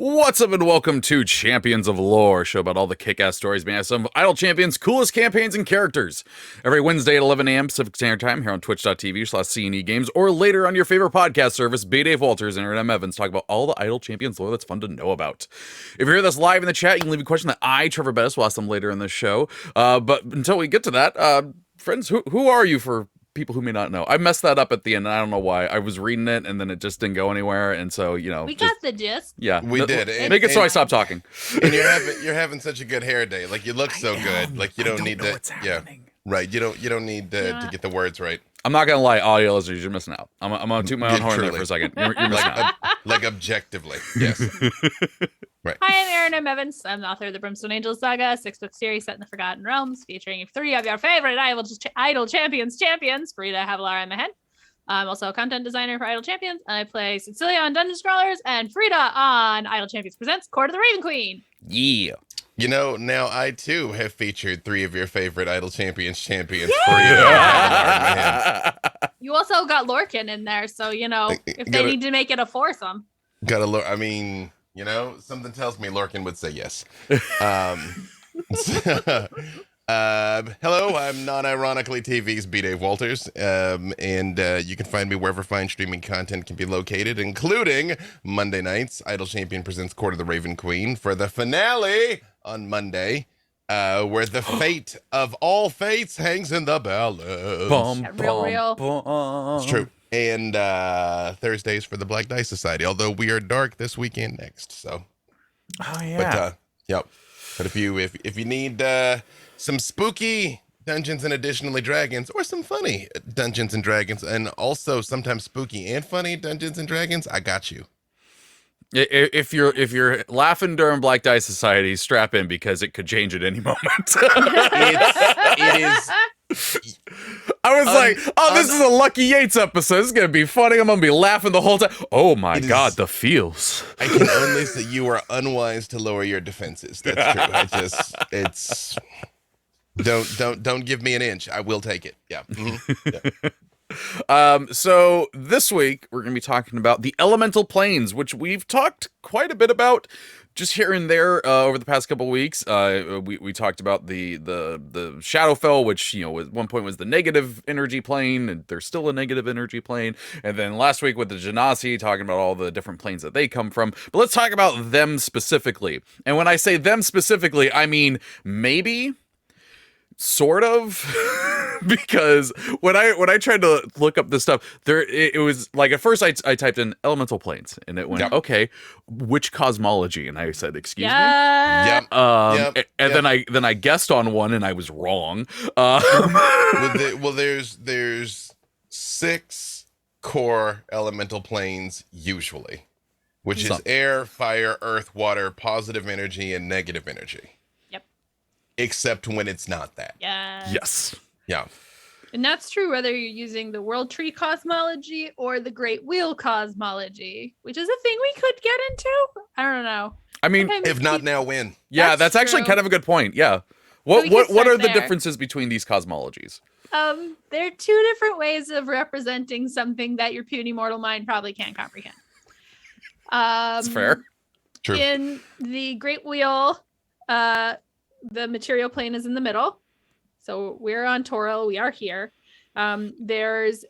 What's up and welcome to Champions of Lore, a show about all the kick-ass stories behind some of Idle Champions' coolest campaigns and characters. Every Wednesday at 11 a.m. Pacific Standard Time here on twitch.tv/CNE Games, or later on your favorite podcast service, Dave Walters and Erin M. Evans talk about all the Idle Champions lore that's fun to know about. If you're here with us live in the chat, you can leave a question that I, Treavor Bettis, will ask them later in the show. But until we get to that, friends, who are you for people who may not know? I messed that up at the end, and I don't know why. I was reading it, and then it just didn't go anywhere, and so, you know. We got the gist. Yeah. We did. Make it so I stop talking. And you're having such a good hair day. Like, you look so good. Like, you don't need to. Yeah. Right. You don't need to get the words right. I'm not gonna lie, audio listeners, you're missing out. I'm gonna toot my own horn there for a second. You're missing out. Like objectively. Yes. Right. Hi, I'm Erin M. Evans. I'm the author of the Brimstone Angels Saga, a 6-book series set in the Forgotten Realms, featuring 3 of your favorite Idle Champions, Frida, Havilar, and Mahen. I'm also a content designer for Idle Champions, and I play Cecilia on Dungeon Scrawlers and Frida on Idle Champions Presents Court of the Raven Queen. Yeah. You know, now I too have featured 3 of your favorite Idle Champions, Yeah! Frida, Havilar, and Mahen. You also got Lorcan in there, so, you know, if they need to make it a foursome. I mean, you know, something tells me Lorcan would say yes. Hello, I'm non-ironically TV's Dave Walters, and you can find me wherever fine streaming content can be located, including Monday nights, Idle Champion presents Court of the Raven Queen for the finale on Monday, where the fate of all fates hangs in the balance. Real. It's true. And Thursdays for the Black Dice Society, although we are dark this weekend next. So, Oh yeah. but yep. But if you need some spooky Dungeons and Additionally Dragons, or some funny Dungeons and Dragons, and also sometimes spooky and funny Dungeons and Dragons, I got you. If you're laughing during Black Dice Society, strap in because it could change at any moment. It is. I was like, oh, this is a Lucky Yates episode. This is going to be funny. I'm going to be laughing the whole time. Oh my God, the feels. I can only say you are unwise to lower your defenses. That's true. Don't give me an inch. I will take it. Yeah. Mm-hmm. Yeah. So this week we're going to be talking about the elemental planes, which we've talked quite a bit about just here and there over the past couple of weeks. We talked about the Shadowfell, which, you know, at one point was the negative energy plane, and there's still a negative energy plane. And then last week with the Genasi, talking about all the different planes that they come from. But let's talk about them specifically. And when I say them specifically, I mean maybe, sort of, because when I tried to look up this stuff, it was like, at first I typed in elemental planes, and it went, okay, which cosmology? And I said, excuse me. Yep. And then I guessed on one, and I was wrong. Well, there's 6 core elemental planes usually, which is air, fire, earth, water, positive energy, and negative energy. Except when it's not that. Yes. Yeah. And that's true whether you're using the World Tree Cosmology or the Great Wheel Cosmology, which is a thing we could get into. I don't know. I mean, Sometimes if not now, when? Yeah, that's actually true. kind of a good point. Yeah. What are the differences between these cosmologies? There are 2 different ways of representing something that your puny mortal mind probably can't comprehend. That's fair. True. In the Great Wheel, the material plane is in the middle. So we're on Toril. We are here. There's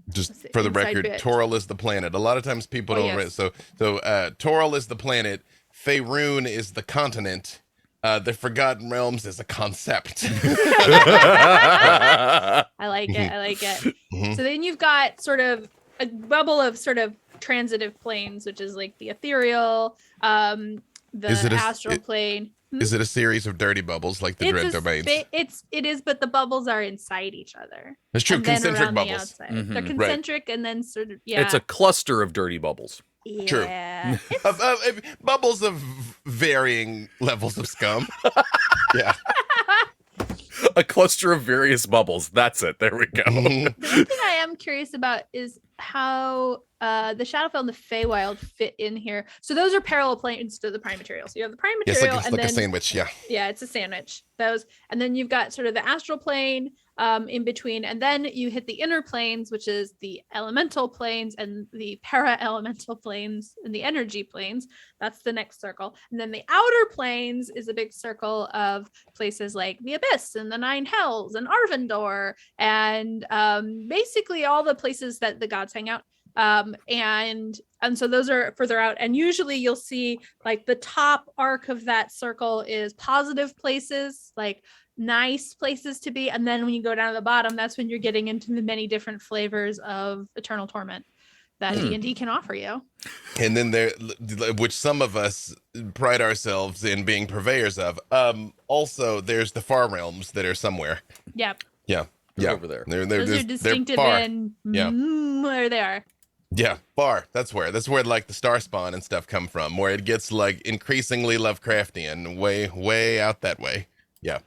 just for the record, Toril is the planet. A lot of times people don't read. So Toril is the planet. Faerun is the continent. The Forgotten Realms is a concept. I like it. Mm-hmm. So then you've got sort of a bubble of sort of transitive planes, which is like the ethereal, the astral plane. Is it a series of dirty bubbles like the Dread Domains? It is, but the bubbles are inside each other. That's true. Concentric bubbles. Mm-hmm. They're concentric, and then sort of It's a cluster of dirty bubbles. Yeah. True. Bubbles of varying levels of scum. Yeah. A cluster of various bubbles. That's it. There we go. The one thing I am curious about is how the Shadowfell and the Feywild fit in here. So those are parallel planes to the prime material. So you have the prime material, Yes, like a sandwich. Yeah. Yeah, it's a sandwich. Those, and then you've got sort of the astral plane, in between. And then you hit the inner planes, which is the elemental planes and the para-elemental planes and the energy planes. That's the next circle. And then the outer planes is a big circle of places like the Abyss and the Nine Hells and Arvindor and basically all the places that the gods hang out. And so those are further out, and usually you'll see like the top arc of that circle is positive places, like nice places to be, and then when you go down to the bottom, that's when you're getting into the many different flavors of eternal torment that D&D can offer you. And then there, which some of us pride ourselves in being purveyors of, also there's the far realms that are somewhere. Yep. Yeah over there. Those are distinctive in where they are. Yeah, far. That's where like the star spawn and stuff come from, where it gets like increasingly Lovecraftian, way out that way. Yeah.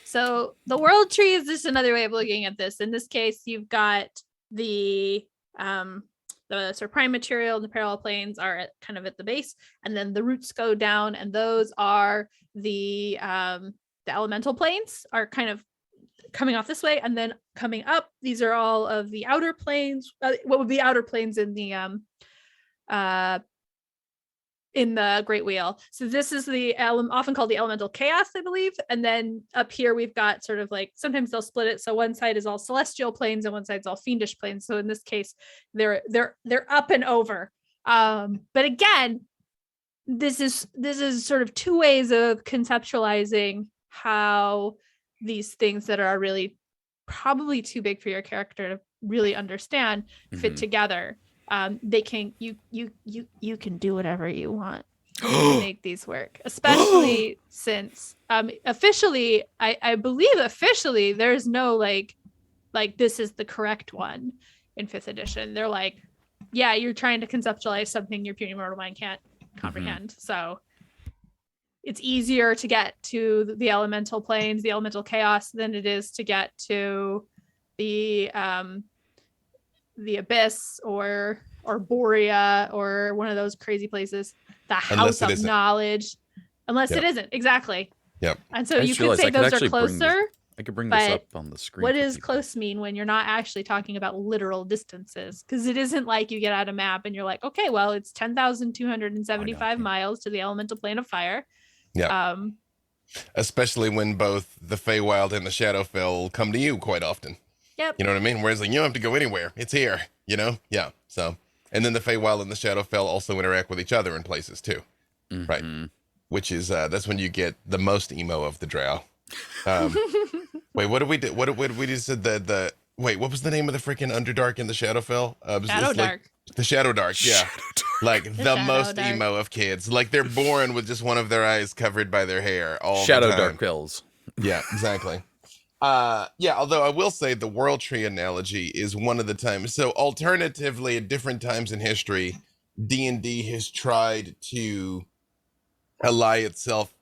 So the world tree is just another way of looking at this. In this case, you've got the sort of prime material and the parallel planes are kind of at the base, and then the roots go down, and those are the elemental planes are kind of coming off this way, and then coming up, these are all of the outer planes, what would be outer planes in the Great Wheel. So this is the often called the elemental chaos, I believe. And then up here we've got sort of like, sometimes they'll split it, so one side is all celestial planes and one side's all fiendish planes. So in this case they're up and over, but again, this is sort of two ways of conceptualizing how these things that are really probably too big for your character to really understand fit together. They can you can do whatever you want to make these work, especially since officially I believe officially there's no like this is the correct one in 5th edition. They're like, yeah, you're trying to conceptualize something your puny mortal mind can't comprehend. So it's easier to get to the elemental planes, the elemental chaos, than it is to get to the Abyss or Borea or one of those crazy places, the House of Knowledge, unless it isn't. Exactly. Yep. And so you could say those are closer. I could bring this up on the screen. What does close mean when you're not actually talking about literal distances? Because it isn't like you get out a map and you're like, okay, well, it's 10,275 miles to the elemental plane of fire. Yeah. Especially when both the Feywild and the Shadowfell come to you quite often. Yep. You know what I mean? Whereas like, you don't have to go anywhere. It's here, you know? Yeah. So, and then the Feywild and the Shadowfell also interact with each other in places too. Right. Which is, that's when you get the most emo of the drow. Wait, what did we do? What did we just said wait, what was the name of the freaking Underdark in the Shadowfell? Shadowdark. Like, the Shadowdark, yeah. Like the most emo of kids. Like they're born with just one of their eyes covered by their hair all the time. Shadowdark pills. Yeah, exactly. Yeah, although I will say the world tree analogy is one of the times. So alternatively, at different times in history, D&D has tried to ally itself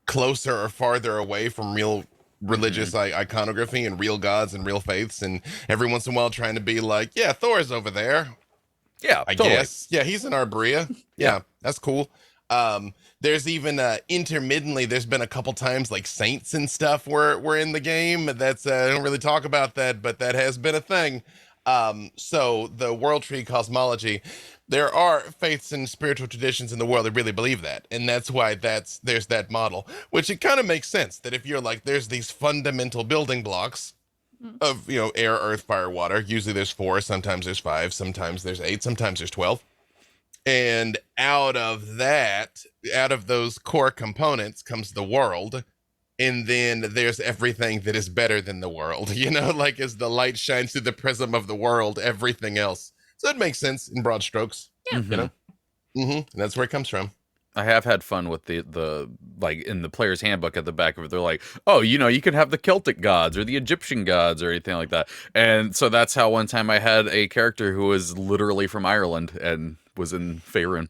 closer or farther away from real religious iconography and real gods and real faiths, and every once in a while trying to be like, yeah, Thor's over there. Yeah, I totally. guess. Yeah, he's in Arbrea. Yeah, that's cool. There's even intermittently, there's been a couple times like saints and stuff were in the game. That's I don't really talk about that, but that has been a thing. So the world tree cosmology, there are faiths and spiritual traditions in the world that really believe that, and that's why there's that model, which it kind of makes sense that if you're like, there's these fundamental building blocks of, you know, air, earth, fire, water. Usually there's 4, sometimes there's 5, sometimes there's 8, sometimes there's 12. And out of those core components comes the world. And then there's everything that is better than the world, you know, like as the light shines through the prism of the world, everything else. So it makes sense in broad strokes, you know? And that's where it comes from. I have had fun with the like in the player's handbook at the back of it. They're like, oh, you know, you could have the Celtic gods or the Egyptian gods or anything like that. And so that's how one time I had a character who was literally from Ireland and was in Faerun.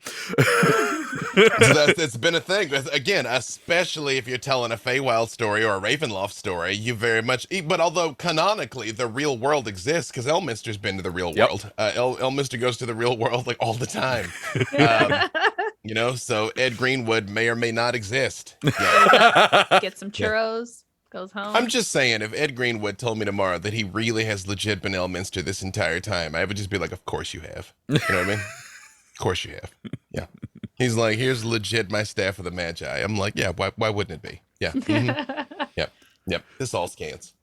So it's been a thing. Again, especially if you're telling a Feywild story or a Ravenloft story, you very much. But although canonically the real world exists, because Elminster's been to the real world. Elminster goes to the real world like all the time. You know, so Ed Greenwood may or may not exist. Yeah. Get some churros. goes home. I'm just saying, if Ed Greenwood told me tomorrow that he really has legit been Elminster this entire time, I would just be like, of course you have. You know what I mean? Of course you have. Yeah. He's like, here's legit my staff of the Magi. I'm like, yeah, why wouldn't it be? Yeah. Mm-hmm. Yep. This all scans.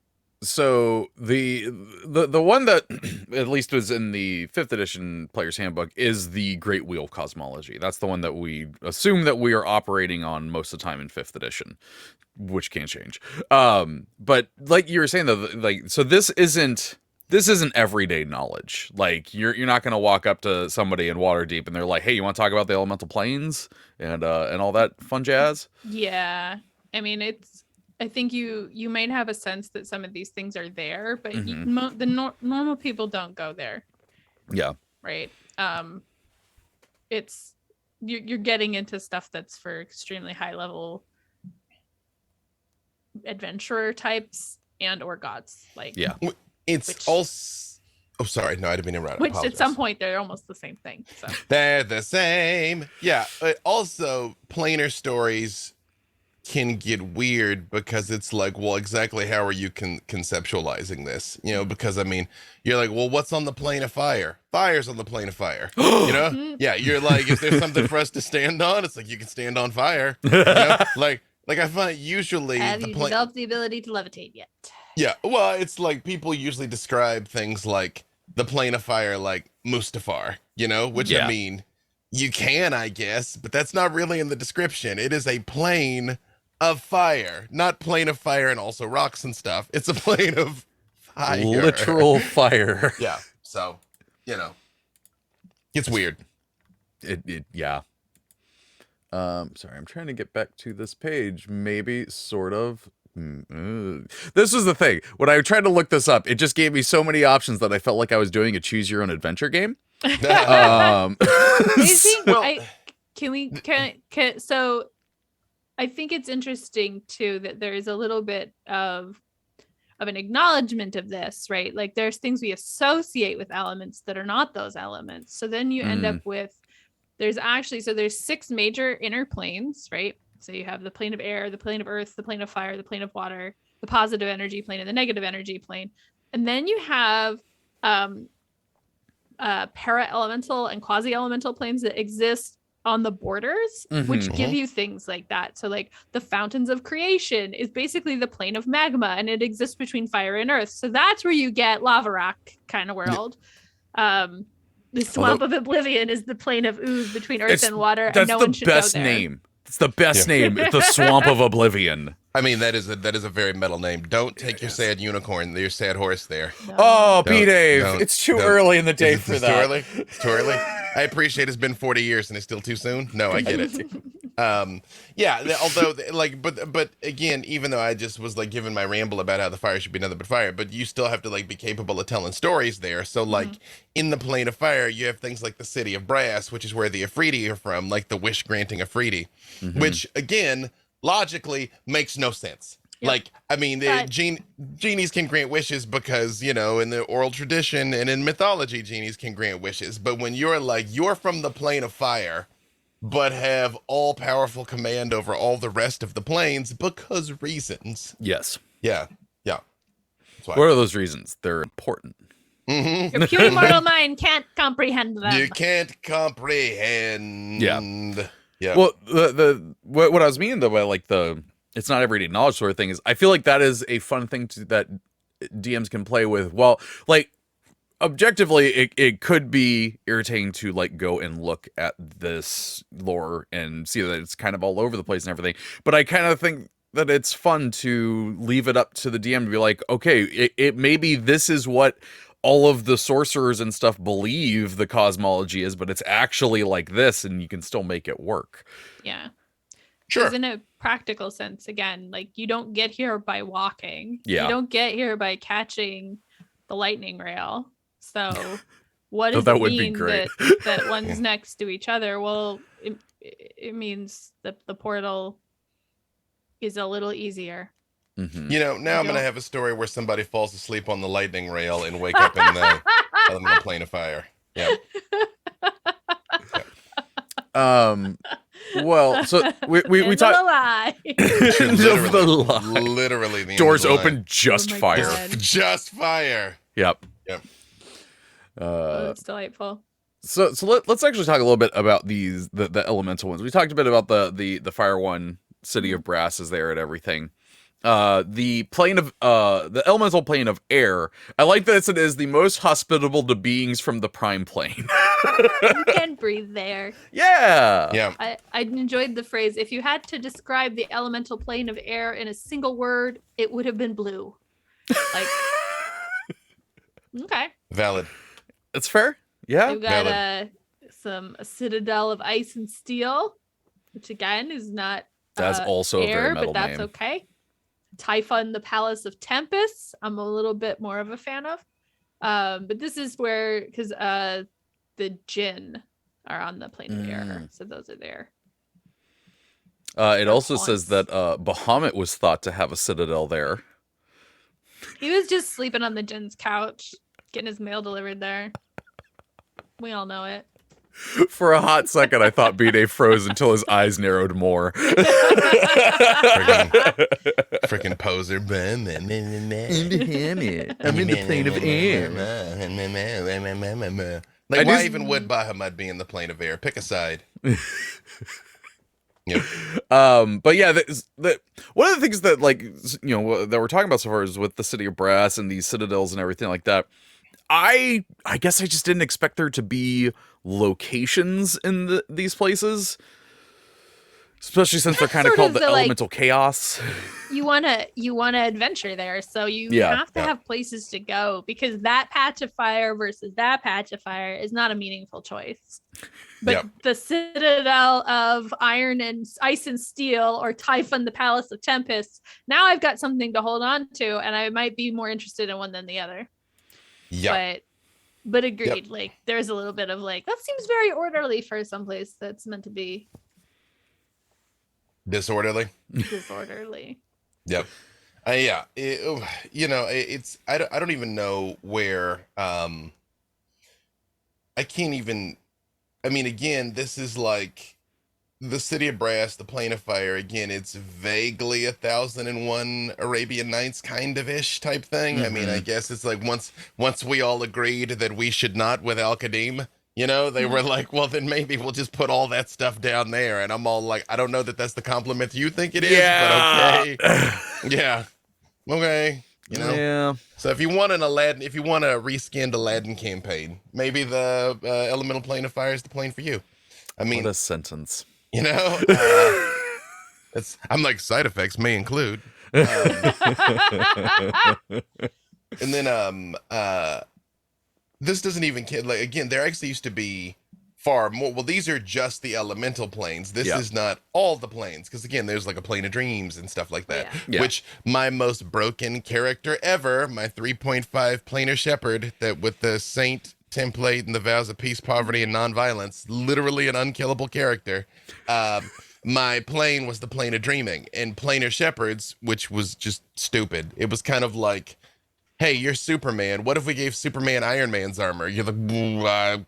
So the one that at least was in the 5th edition player's handbook is the Great Wheel of Cosmology. That's the one that we assume that we are operating on most of the time in 5th edition, which can change. But like you were saying though, like, so this isn't everyday knowledge. Like you're not going to walk up to somebody in Waterdeep and they're like, "Hey, you want to talk about the elemental planes and all that fun jazz?" Yeah. I mean, I think you might have a sense that some of these things are there, but normal people don't go there. Yeah. Right. It's you're getting into stuff that's for extremely high level adventurer types and or gods. Like, yeah. It's also. Oh, sorry. No, I didn't mean to interrupt. Which at some point they're almost the same thing. So. They're the same. Yeah. Also, planar stories can get weird because it's like, well, exactly how are you conceptualizing this? You know, because I mean, you're like, well, what's on the plane of fire? Fire's on the plane of fire. You know? Yeah. You're like, is there something for us to stand on? It's like, you can stand on fire. You know? Like I find usually have you developed the ability to levitate yet? Yeah, well, it's like people usually describe things like the plane of fire like Mustafar, you know, which I mean, you can, I guess, but that's not really in the description. It is a plane of fire, not plane of fire and also rocks and stuff. It's a plane of fire. Literal fire. Yeah, so, you know, it's weird. Yeah. Sorry, I'm trying to get back to this page. Maybe, sort of. This was the thing. When I tried to look this up, it just gave me so many options that I felt like I was doing a choose your own adventure game. So I think it's interesting too that there is a little bit of an acknowledgement of this, right? Like there's things we associate with elements that are not those elements. So then you end up with there's 6 major inner planes, right? So you have the plane of air, the plane of earth, the plane of fire, the plane of water, the positive energy plane, and the negative energy plane. And then you have para-elemental and quasi-elemental planes that exist on the borders, which give you things like that. So like the fountains of creation is basically the plane of magma, and it exists between fire and earth. So that's where you get lava rock kind of world. The swamp of Oblivion is the plane of ooze between earth and water, and no one should go there. That's the best name. It's the best name. The Swamp of Oblivion. I mean, that is a very metal name. Don't take your sad unicorn, your sad horse there. No. Oh, B-Dave. It's too early in the day for that. Too early? It's too early? I appreciate it's been 40 years and it's still too soon. No, I get it. Although, like, but again, even though I just was like giving my ramble about how the fire should be nothing but fire, but you still have to like be capable of telling stories there. So like in the plane of fire, you have things like the city of brass, which is where the Afridi are from, like the wish granting Afridi, which again, logically makes no sense. Yep. Like, I mean, genies can grant wishes because, you know, in the oral tradition and in mythology, genies can grant wishes. But when you're like, you're from the plane of fire, but have all-powerful command over all the rest of the planes because reasons. Yes. Yeah. That's why. What are those reasons? They're important. Your puny mortal mind can't comprehend them. You can't comprehend. Yeah. Well, what I was meaning though by like it's not everyday knowledge sort of thing is I feel like that is a fun thing that DMs can play with. Well, like objectively, it could be irritating to like go and look at this lore and see that it's kind of all over the place and everything. But I kind of think that it's fun to leave it up to the DM to be like, okay, it maybe this is what all of the sorcerers and stuff believe the cosmology is, but it's actually like this, and you can still make it work. Yeah. Sure. Because in a practical sense, again, like you don't get here by walking. Yeah. You don't get here by catching the lightning rail. So what does that it would be mean great. that one's next to each other? Well, it means that the portal is a little easier. You know, now I'm going to have a story where somebody falls asleep on the lightning rail and wake up in the plane of fire. Yeah. Well, so we End of talked. the lie. Literally the end Doors of the line. open, just Oh my fire. God. Just fire. Yep. Oh, it's delightful. So let's actually talk a little bit about the elemental ones. We talked a bit about the fire one, City of Brass is there and everything. The plane of the elemental plane of air. I like that it is the most hospitable to beings from the prime plane. You can breathe there. Yeah. Yeah. I enjoyed the phrase. If you had to describe the elemental plane of air in a single word, it would have been blue. Like, okay. Valid. That's fair. Yeah. We've got a citadel of ice and steel, which again is not That's also a air, very metal but that's name. okay. Typhon, the Palace of Tempest, I'm a little bit more of a fan of. But this is where, because the Jinn are on the plane of air, so those are there. It also says that Bahamut was thought to have a citadel there. He was just sleeping on the Jinn's couch, getting his mail delivered there. We all know it. For a hot second, I thought B-Day froze until his eyes narrowed more. Freaking poser. I'm in the plane of air. Like, I why just- even would Bahamut be in the plane of air? Pick a side. Yep. But yeah, one of the things that, like, you know, that we're talking about so far is with the City of Brass and these citadels and everything like that. I guess I just didn't expect there to be locations in these places, especially since they're kind of Sort called of the the, like- elemental chaos. You wanna adventure there, so you Yeah. have to have places to go, because that patch of fire versus that patch of fire is not a meaningful choice. But Yep. the citadel of iron and ice and steel, or Typhon, the Palace of Tempest, now I've got something to hold on to, and I might be more interested in one than the other. Yeah. But agreed. Like, there's a little bit of like, that seems very orderly for someplace that's meant to be Disorderly. disorderly. Yep. Yeah. It's I don't even know where. I can't even. I mean, again, this is like the City of Brass, the Plane of Fire. Again, it's vaguely 1001 Arabian Nights kind of ish type thing. I mean, I guess it's like once we all agreed that we should not with Al Qadim. You know, they were like, well, then maybe we'll just put all that stuff down there. And I'm all like, I don't know that that's the compliment you think it is, but okay. Yeah. Okay. You know? Yeah. So if you want a reskinned Aladdin campaign, maybe the Elemental Plane of Fire is the plane for you. I mean, What a sentence. you know, I'm like, side effects may include. And then this doesn't even like, again, there actually used to be far more. Well, these are just the elemental planes. This is not all the planes, because again, there's like a plane of dreams and stuff like that. Yeah. Which my most broken character ever, my 3.5 planar shepherd, that with the saint template and the vows of peace, poverty, and nonviolence, literally an unkillable character. My plane was the plane of dreaming, and planar shepherds, which was just stupid. It was kind of like, hey, you're Superman. What if we gave Superman Iron Man's armor? You're like,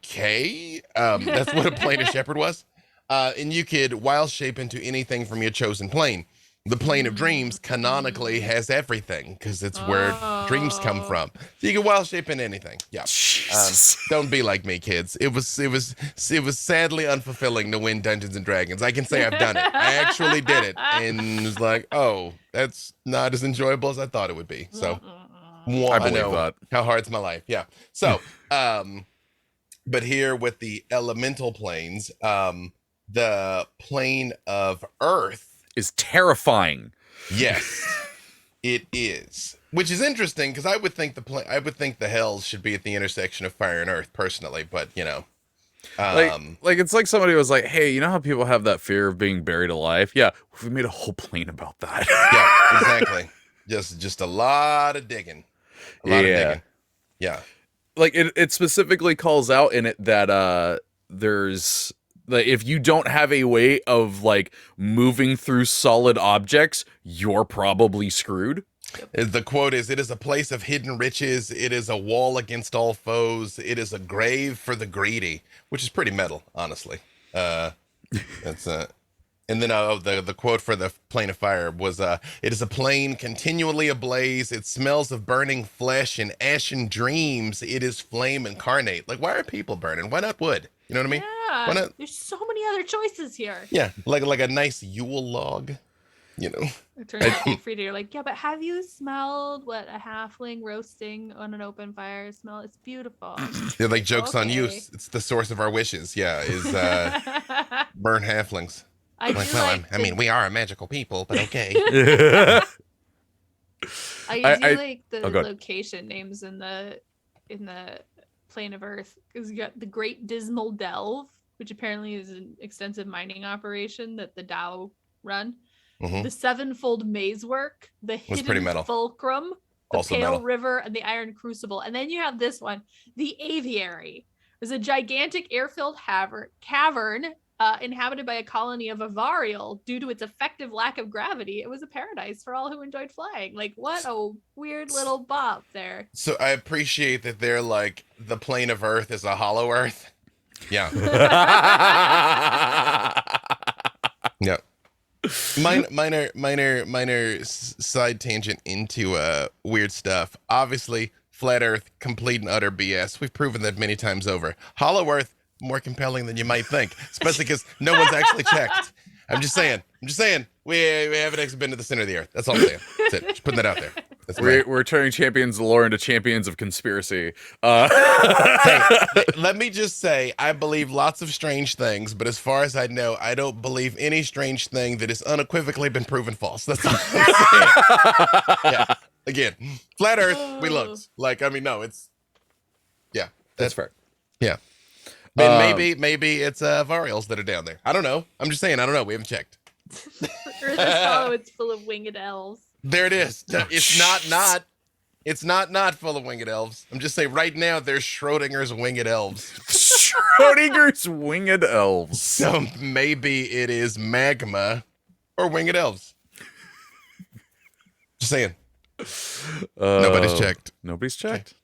okay. That's what a plane of shepherd was. And you could wild shape into anything from your chosen plane. The plane of dreams canonically has everything, because it's where dreams come from. So you can wild shape into anything. Yeah. Don't be like me, kids. It was sadly unfulfilling to win Dungeons and Dragons. I can say I've done it. I actually did it, and it was like, oh, that's not as enjoyable as I thought it would be. So. I believe know that. how hard's my life. Yeah. So, but here with the elemental planes, the plane of Earth Is terrifying. Yes, it is. Which is interesting, because I would think the hells should be at the intersection of fire and earth, personally. But you know, Like it's like somebody was like, hey, you know how people have that fear of being buried alive? Yeah, we made a whole plane about that. yeah, exactly. Just a lot of digging. A lot of digging. Yeah. Like it specifically calls out in it that there's like, if you don't have a way of like moving through solid objects, you're probably screwed. The quote is, "It is a place of hidden riches. It is a wall against all foes. It is a grave for the greedy," which is pretty metal, honestly. That's And then the quote for the plane of fire was, "It is a plane continually ablaze. It smells of burning flesh and ashen dreams. It is flame incarnate." Like, why are people burning? Why not wood? You know what I mean? Why Yeah, not? there's so many other choices here. Yeah, like a nice Yule log. You know. It turns out to be Frida. You're like, yeah, but have you smelled what a halfling roasting on an open fire smell? It's beautiful. They're like, jokes on you. Okay. It's the source of our wishes. Yeah, is burn halflings. I Like, do well, like I mean, we are a magical people, but okay. I like the go ahead. location names in the plane of Earth, because you got the Great Dismal Delve, which apparently is an extensive mining operation that the Tao run. Mhm. The Sevenfold Mazework, the Was pretty Hidden metal. Fulcrum, the Also Pale metal. River, and the Iron Crucible. And then you have this one, the Aviary. It was a gigantic air-filled cavern inhabited by a colony of Avarial. Due to its effective lack of gravity, it was a paradise for all who enjoyed flying. Like, what a weird little bop there. So I appreciate that they're like, the plane of Earth is a hollow Earth. Yeah. Yeah. Minor side tangent into weird stuff. Obviously, flat Earth, complete and utter BS. We've proven that many times over. Hollow Earth, more compelling than you might think, especially because no one's actually checked. I'm just saying. We haven't actually been to the center of the Earth. That's all I'm saying. That's it. Just putting that out there. That's right. We're turning champions of lore into champions of conspiracy. Hey, let me just say, I believe lots of strange things, but as far as I know, I don't believe any strange thing that has unequivocally been proven false. That's all I'm saying. Yeah. Again, flat Earth, we looked. Like, I mean, no, it's... Yeah. That's fair. Yeah. And maybe it's Varials that are down there. I don't know. I'm just saying, I don't know. We haven't checked. Earth is hollow, it's full of winged elves. There it is. It's not full of winged elves. I'm just saying right now there's Schrodinger's winged elves. Schrodinger's winged elves. So maybe it is magma or winged elves. Just saying. Nobody's checked. Nobody's checked.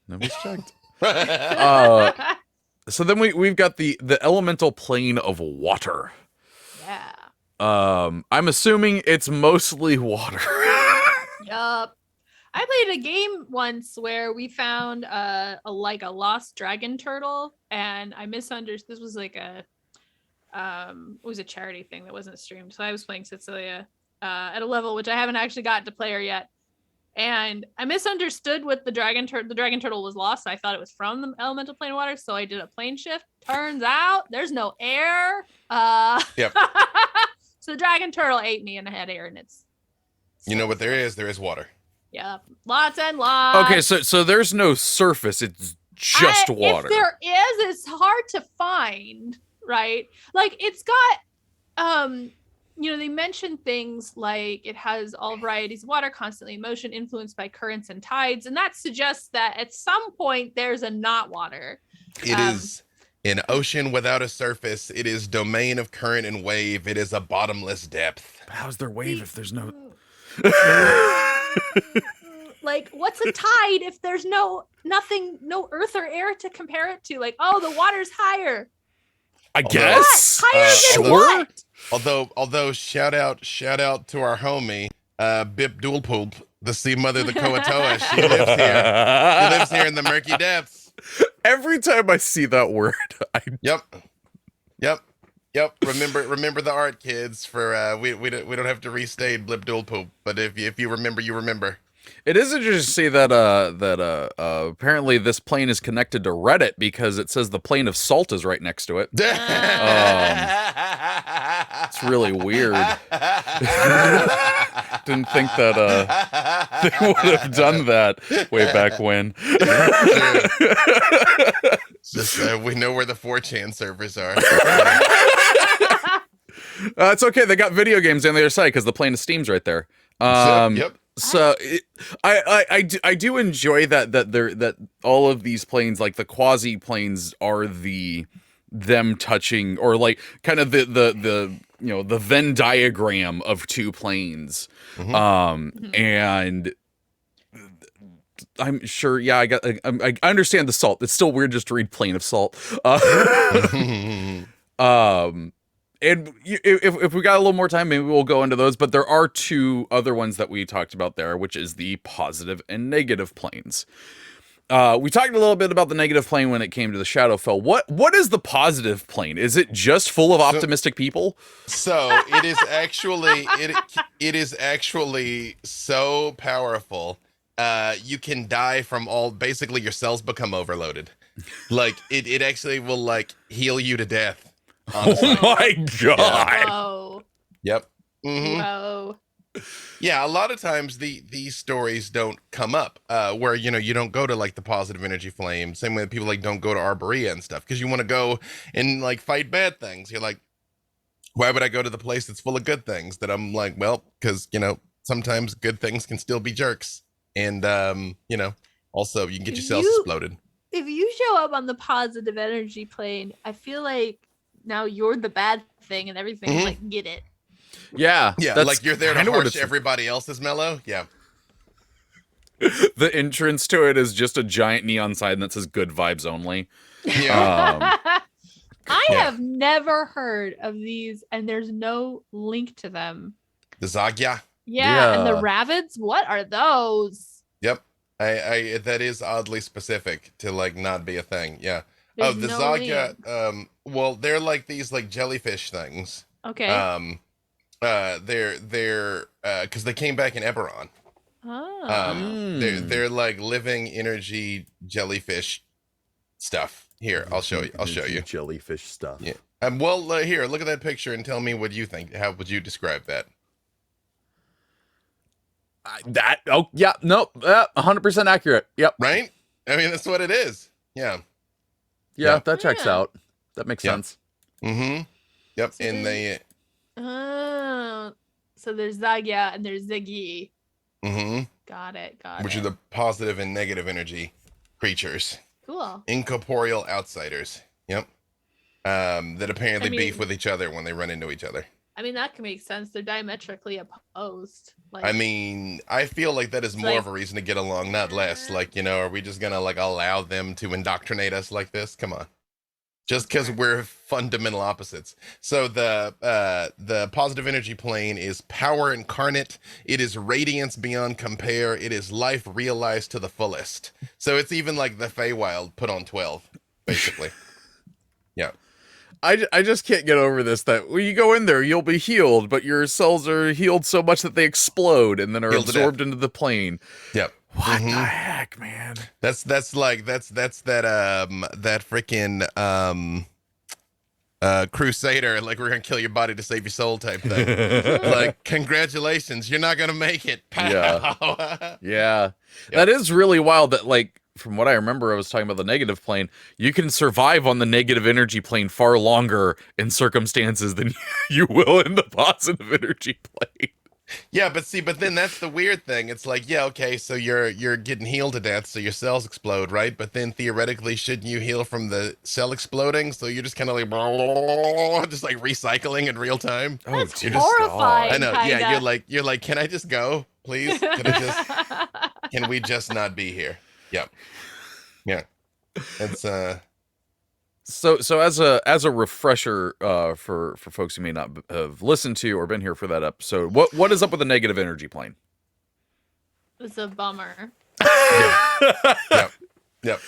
So then we've got the elemental plane of water. Yeah. I'm assuming it's mostly water. Yup. I played a game once where we found a lost dragon turtle, and I misunderstood. This was like it was a charity thing that wasn't streamed. So I was playing Cecilia at a level which I haven't actually gotten to play her yet, and I misunderstood what the dragon turtle was lost. I thought it was from the elemental plane of water, so I did a plane shift. Turns out there's no air. Yep. So the dragon turtle ate me, and I had air, and it's. You know what there is? There is water. Yep. Lots and lots. Okay, so there's no surface. It's just water. If there is, it's hard to find, right? Like, it's got, they mention things like it has all varieties of water, constantly in motion, influenced by currents and tides, and that suggests that at some point there's a not water. It is an ocean without a surface. It is domain of current and wave. It is a bottomless depth. But how's there wave if there's no... Like, what's a tide if there's no earth or air to compare it to? Like, oh, the water's higher. I guess. What? Higher than Sure. what? Although shout out to our homie, Bip Dualpoop, the sea mother, the Koatoa. She lives here. She lives here in the murky depths. Every time I see that word, Yep. Remember the art, kids. For we don't have to restate Blip Dualpoop, but if you remember, you remember. It is interesting to see that apparently this plane is connected to Reddit because it says the plane of salt is right next to it. It's really weird. Didn't think that they would have done that way back when. Just we know where the 4chan servers are. It's okay. They got video games on the other side because the plane of Steam's right there. Yep. So I do enjoy that all of these planes, like the quasi planes, are them touching, or like kind of the Venn diagram of two planes. And I'm sure, yeah, I understand the salt. It's still weird just to read plane of salt. And if we got a little more time, maybe we'll go into those. But there are two other ones that we talked about there, which is the positive and negative planes. We talked a little bit about the negative plane when it came to the Shadowfell. What is the positive plane? Is it just full of optimistic people? So it is actually it is actually so powerful. You can die from basically your cells become overloaded. Like it actually will like heal you to death. Honestly. Oh my god! Whoa. Yep. Mhm. Whoa. Yeah, a lot of times these stories don't come up where you don't go to like the positive energy flame. Same way that people like don't go to Arborea and stuff because you want to go and like fight bad things. You're like, why would I go to the place that's full of good things? That I'm like, well, because sometimes good things can still be jerks, and also you can get yourself exploded. If you show up on the positive energy plane, I feel like now you're the bad thing and everything like get it. Yeah, like you're there to harsh everybody else's mellow. Yeah. The entrance to it is just a giant neon sign that says "Good vibes only." Yeah. I have never heard of these, and there's no link to them. The Zagya. Yeah, and the Ravids. What are those? Yep. I that is oddly specific to like not be a thing. Yeah. There's the no Zagya. link. Well, they're like these like jellyfish things. Okay. They're because they came back in Eberron. They're like living energy jellyfish stuff. Here, I'll show you. Jellyfish stuff. Yeah. Well, here, look at that picture and tell me what you think. How would you describe that? 100% accurate. Yep. Right? I mean, that's what it is. Yeah. Yeah, that checks out. That makes sense. Mm-hmm. Yep. So and they. So there's Zagya and there's Ziggy. Mm-hmm. Got it. Which are the positive and negative energy creatures. Cool. Incorporeal outsiders. Yep. That apparently beef with each other when they run into each other. I mean, that can make sense. They're diametrically opposed. Like, I mean, I feel like that is more of a reason to get along, not less. Like, are we just gonna like allow them to indoctrinate us like this? Come on. Just because we're fundamental opposites. So the positive energy plane is power incarnate. It is radiance beyond compare. It is life realized to the fullest. So it's even like the Feywild put on 12, basically. Yeah. I just can't get over this, that when you go in there, you'll be healed, but your cells are healed so much that they explode and then are absorbed into the plane. Yep. What the heck, man? That's that freaking Crusader, like we're gonna kill your body to save your soul type thing. Like, congratulations, you're not gonna make it. Pow. Yeah. That is really wild that, like, from what I remember, I was talking about the negative plane. You can survive on the negative energy plane far longer in circumstances than you will in the positive energy plane. Yeah, but then that's the weird thing. It's like, yeah, okay, so you're getting healed to death, so your cells explode, right? But then theoretically, shouldn't you heal from the cell exploding? So you're just kind of like, just like recycling in real time. That's horrifying. I know. Kinda. Yeah, you're like, can I just go, please? Can we just not be here? Yeah. Yeah. It's So as a refresher for folks who may not have listened to or been here for that episode, what is up with the negative energy plane? It's a bummer. Yep.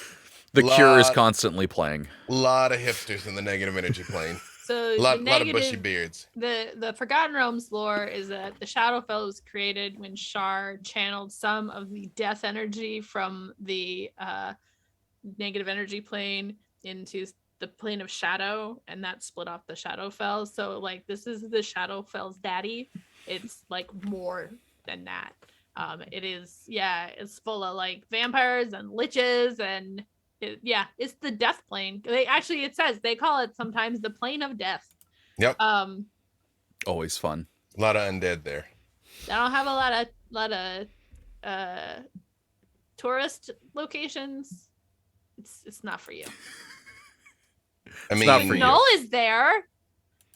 The Cure is constantly playing. A lot of hipsters in the negative energy plane. So a lot of bushy beards. The Forgotten Realms lore is that the Shadowfell was created when Shar channeled some of the death energy from the negative energy plane into the plane of shadow, and that split off the Shadowfell. So like, this is the Shadowfell's daddy. It's like more than that. It's full of like vampires and liches and it's the death plane. It says they call it sometimes the plane of death. Yep. Always fun. A lot of undead there. They don't have a lot of tourist locations. It's not for you. I mean, not for you. Noel is there.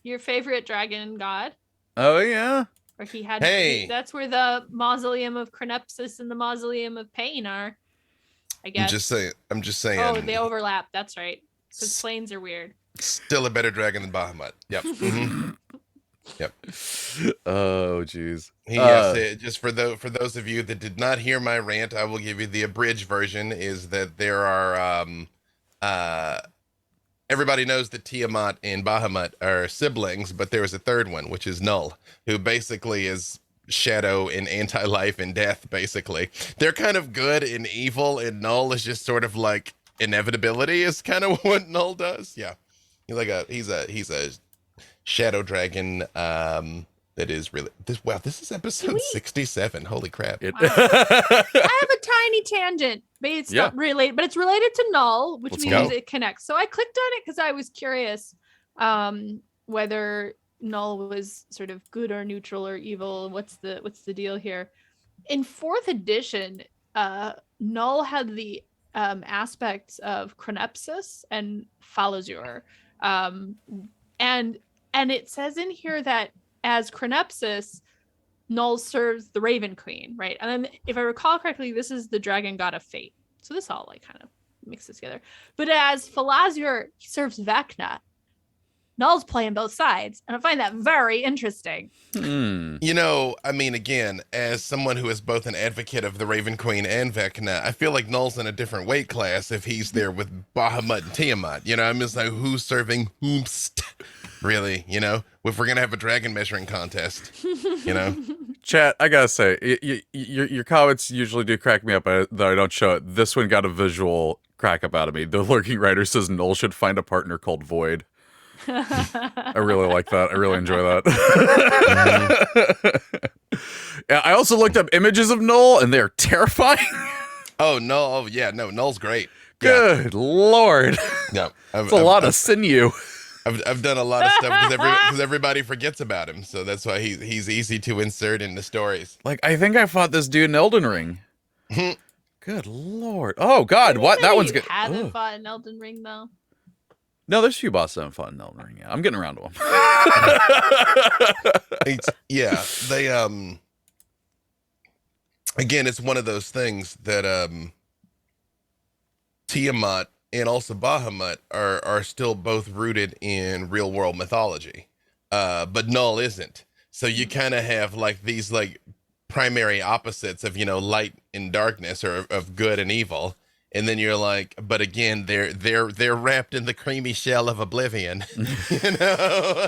Your favorite dragon god. Oh yeah. Or he had. Hey. That's where the mausoleum of Cronepsis and the mausoleum of Pain are. I guess. I'm just saying. Oh, they overlap. That's right. Because planes are weird. Still a better dragon than Bahamut. Yep. Yep. Oh, jeez. Yes, just for those of you that did not hear my rant, I will give you the abridged version. Is that there are everybody knows that Tiamat and Bahamut are siblings, but there is a third one, which is Null, who basically is shadow and anti-life and death. Basically, they're kind of good and evil, and Null is just sort of like inevitability. Is kind of what Null does. Yeah, he's a shadow dragon. That is really this. Wow, this is episode 67. Holy crap! Wow. I have a tiny tangent, but it's not related. But it's related to Null, which means it connects. So I clicked on it because I was curious whether Null was sort of good or neutral or evil. What's the deal here? In 4th edition, Null had the aspects of Chronepsis and Falazur, and it says in here that as Chronepsis, Null serves the Raven Queen, right? And then, if I recall correctly, this is the dragon god of fate. So this all like kind of mixes together. But as Falazur, he serves Vecna. Null's playing both sides, and I find that very interesting. You know, I mean, again, as someone who is both an advocate of the Raven Queen and Vecna, I feel like Null's in a different weight class if he's there with Bahamut and Tiamat. You know, I'm just like, who's serving whomst? Really, you know, if we're gonna have a dragon measuring contest, you know. Chat, I gotta say, your comments usually do crack me up, though I don't show it. This one got a visual crack up out of me. The Lurking Writer says Null should find a partner called Void. I really like that. I really enjoy that. Yeah, I also looked up images of Null, and they're terrifying. Oh, Null. Oh, yeah, no, Null's great. Good Lord. Yeah, it's a lot of sinew. I've done a lot of stuff because everybody forgets about him, so that's why he's easy to insert in the stories. Like, I think I fought this dude in Elden Ring. Good Lord. Oh God, what? That one's good. Haven't fought in Elden Ring though. No, there's a few bosses I haven't fought in Elden Ring. Yeah, I'm getting around to them. They again, it's one of those things that Tiamat and also Bahamut are still both rooted in real world mythology, but Null isn't. So you kind of have like these like primary opposites of, you know, light and darkness, or of good and evil, and then you're like, but again, they're wrapped in the creamy shell of Oblivion, you know.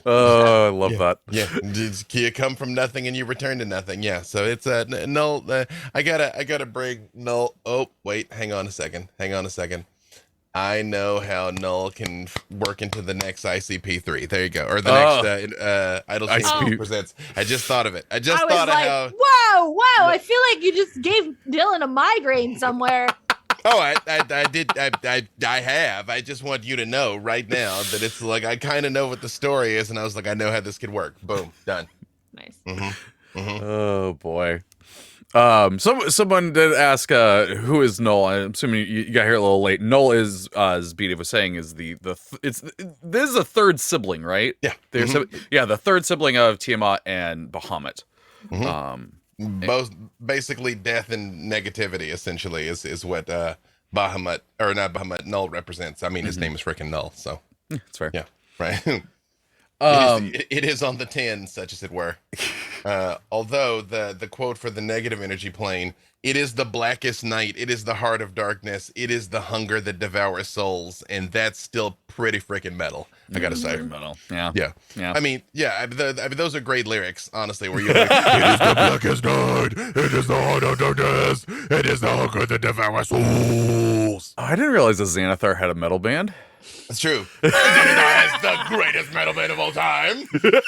Oh, I love that. Yeah, you come from nothing and you return to nothing. Yeah, so it's Null. I gotta bring Null. Oh, wait, hang on a second. I know how Null can work into the next ICP3. There you go, or the next Idle Champion presents. I just thought of it. I thought of how. Whoa! I feel like you just gave Dylan a migraine somewhere. Oh, I did. I have. I just want you to know right now that it's like I kind of know what the story is, and I was like, I know how this could work. Boom, done. Nice. Oh boy. Someone did ask, who is Null? I'm assuming you got here a little late. Null is, as Beatty was saying, is this is a third sibling, right? Yeah. The third sibling of Tiamat and Bahamut. Both basically death and negativity essentially is what Bahamut, or not Bahamut, Null represents. I mean, his name is freaking Null, so that's fair. Yeah, right. It is on the 10, such as it were. Although the quote for the negative energy plane, it is the blackest night, it is the heart of darkness, it is the hunger that devours souls, and that's still pretty freaking metal. I gotta say, metal. Yeah. I mean, those are great lyrics, honestly. Where you're like, it is the blackest night, it is the heart of darkness, it is the hunger that devours souls. Oh, I didn't realize the Xanathar had a metal band. That's true. The Xanathar is the greatest metal band of all time. The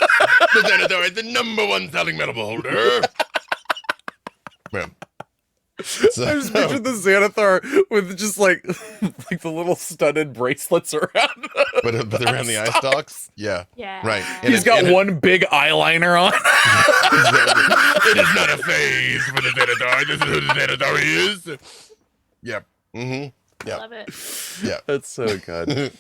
Xanathar is the #1 selling metal holder. Yeah. So, I just pictured the Xanathar with just like the little studded bracelets around. But around the eye stalks? Yeah. Right. He's got one big eyeliner on. It is not a phase for the Xanathar. This is who the Xanathar is. Yep. Yep. Love it. Yeah. That's so good.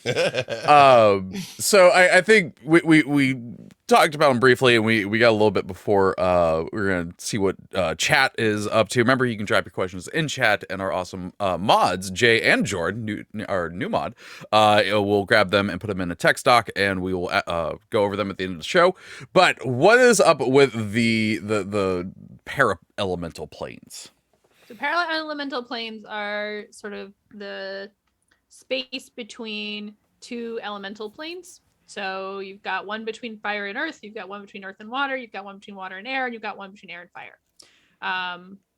So I think we talked about them briefly, and we got a little bit before. We're gonna see what chat is up to. Remember, you can drop your questions in chat, and our awesome mods, Jay and Jordan, our new mod, we'll grab them and put them in a text doc, and we will go over them at the end of the show. But what is up with the para-elemental planes? So parallel elemental planes are sort of the space between two elemental planes. So you've got one between fire and earth, you've got one between earth and water, you've got one between water and air, and you've got one between air and fire.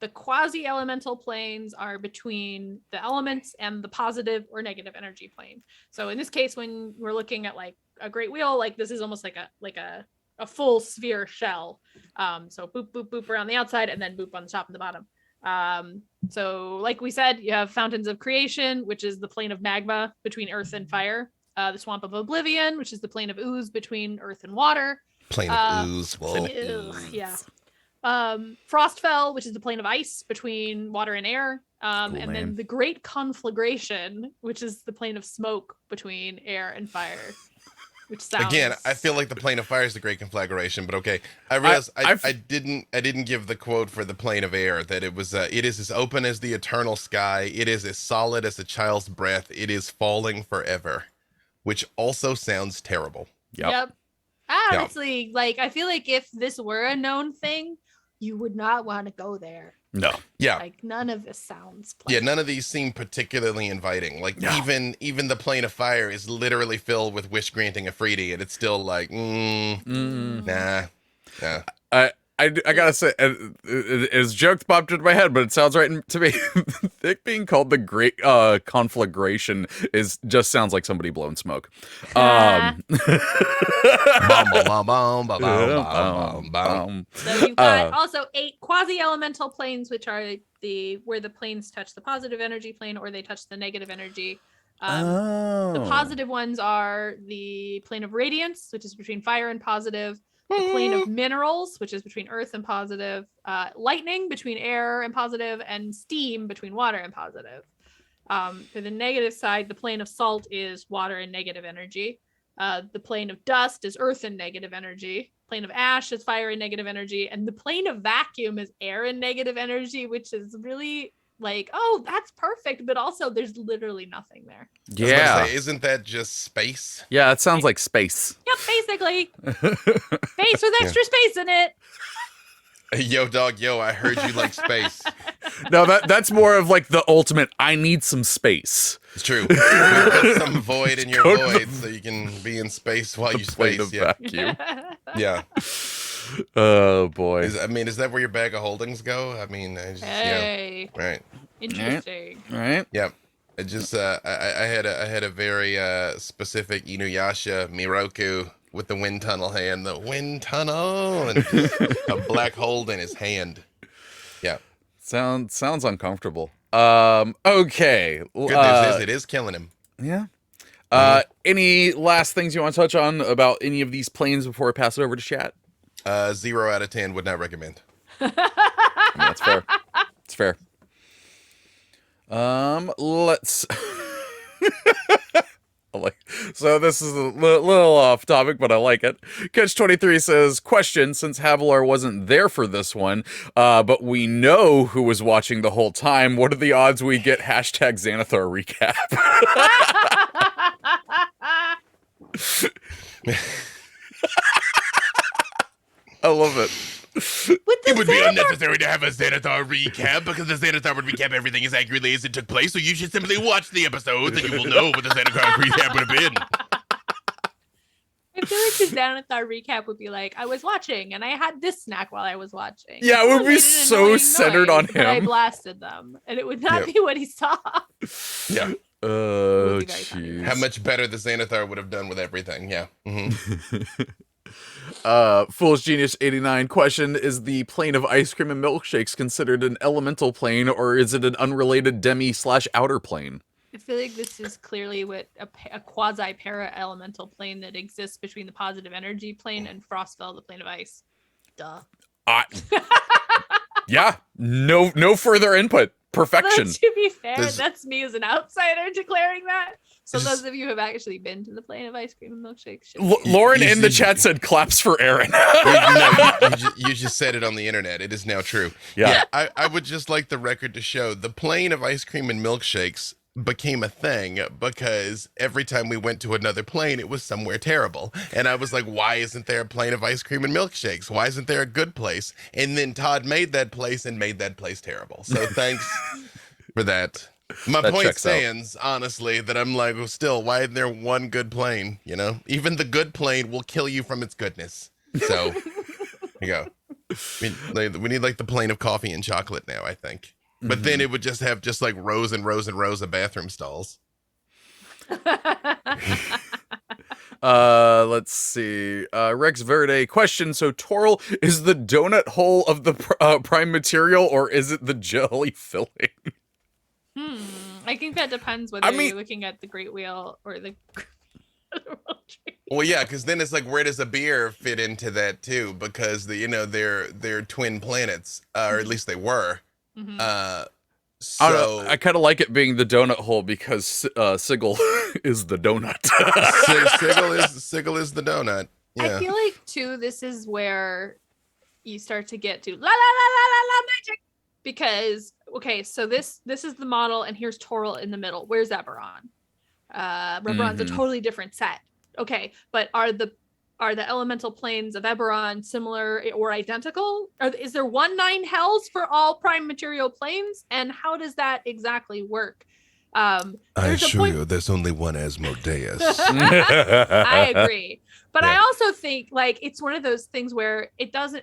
The quasi-elemental planes are between the elements and the positive or negative energy plane. So in this case, when we're looking at like a great wheel, like this is almost like a full sphere shell. So boop, boop, boop around the outside, and then boop on the top and the bottom. So like we said, you have fountains of creation, which is the plane of magma between earth and fire. The swamp of oblivion, which is the plane of ooze between earth and water. Plane of ooze. Whoa. Yeah. Frostfell, which is the plane of ice between water and air. And then the great conflagration, which is the plane of smoke between air and fire. Which sounds... Again, I feel like the plane of fire is the great conflagration, but okay. I realized I didn't give the quote for the plane of air, that it was it is as open as the eternal sky, it is as solid as a child's breath, it is falling forever, which also sounds terrible. Yep. Honestly, like I feel like if this were a known thing, you would not want to go there. No. Yeah. Like none of this sounds pleasant. Yeah, none of these seem particularly inviting. Like even the plane of fire is literally filled with wish granting Afridi, and it's still like, nah. I gotta say, it's jokes popped into my head, but it sounds right to me. It being called the Great Conflagration just sounds like somebody blowing smoke. So you've got also 8 quasi-elemental planes, which are where the planes touch the positive energy plane or they touch the negative energy. The positive ones are the plane of radiance, which is between fire and positive. The plane of minerals, which is between earth and positive, lightning between air and positive, and steam between water and positive. For the negative side, the plane of salt is water and negative energy. The plane of dust is earth and negative energy. Plane of ash is fire and negative energy. And the plane of vacuum is air and negative energy, which is really like, oh, that's perfect. But also there's literally nothing there. Yeah. Isn't that just space? Yeah, it sounds like space. Yep, basically. Space with extra space in it. Yo, dog, I heard you like space. No, that's more of like the ultimate, I need some space. It's true. Put some void in your void so you can be in space while you space. Vacuum. Yeah. Oh, boy. Is that where your bag of holdings go? I mean, hey. Yeah. Right. Interesting. Right. Yeah. I just, I had a very specific Inuyasha Miroku with the wind tunnel hand, and just a black hole in his hand. Yeah. Sounds uncomfortable. Okay. Good news is it is killing him. Yeah. Any last things you want to touch on about any of these planes before I pass it over to chat? 0 out of 10 would not recommend. That's fair. It's fair. Let's. So this is a little off topic, but I like it. Catch23 says, question, since Havilar wasn't there for this one, but we know who was watching the whole time, what are the odds we get hashtag Xanathar recap? I love it. It would be unnecessary to have a Xanathar recap because the Xanathar would recap everything as accurately as it took place, so you should simply watch the episodes and you will know what the Xanathar recap would have been. I feel like the Xanathar recap would be like, I was watching and I had this snack while I was watching. Yeah, it would be so centered on him. I blasted them and it would not be what he saw. Yeah. Oh, jeez. How much better the Xanathar would have done with everything. Yeah. Mm-hmm. Fool's Genius 89 question, is the plane of ice cream and milkshakes considered an elemental plane, or is it an unrelated demi/outer plane? I feel like this is clearly what a quasi-para-elemental plane that exists between the positive energy plane and Frostfell, the plane of ice. Duh. Yeah, no further input. perfection. To be fair, There's- that's me as an outsider declaring that. So There's- those of you who have actually been to the plane of ice cream and milkshakes, should Lauren You- in the you- chat said claps for Erin. you just said it on the internet. It is now true. Yeah. I would just like the record to show the plane of ice cream and milkshakes became a thing because every time we went to another plane, it was somewhere terrible. And I was like, why isn't there a plane of ice cream and milkshakes? Why isn't there a good place? And then Todd made that place and made that place terrible. So thanks for that. My That point checks out. stands, honestly, that I'm like, well, still, why isn't there one good plane? You know, even the good plane will kill you from its goodness. So, here you go. We need like the plane of coffee and chocolate now, I think. But then it would just have just like rows and rows and rows of bathroom stalls. Let's see. Rex Verde question. So Toril is the donut hole of the prime material, or is it the jelly filling? I think that depends whether you're looking at the Great Wheel or the World Trade. Well, yeah, because then it's like, where does a beer fit into that too? Because they're twin planets, or at least they were. So I kind of like it being the donut hole because Sigil is the donut. Sigil is the donut. Yeah. I feel like too, this is where you start to get to la la la la la la magic, because okay, so this is the model, and here's Toril in the middle. Where's Eberron? Eberron's a totally different set. Okay, but are the elemental planes of Eberron similar or identical? Is there 1/9 hells for all prime material planes? And how does that exactly work? I assure you, there's only one Asmodeus. I agree. But I Yeah. also think like it's one of those things where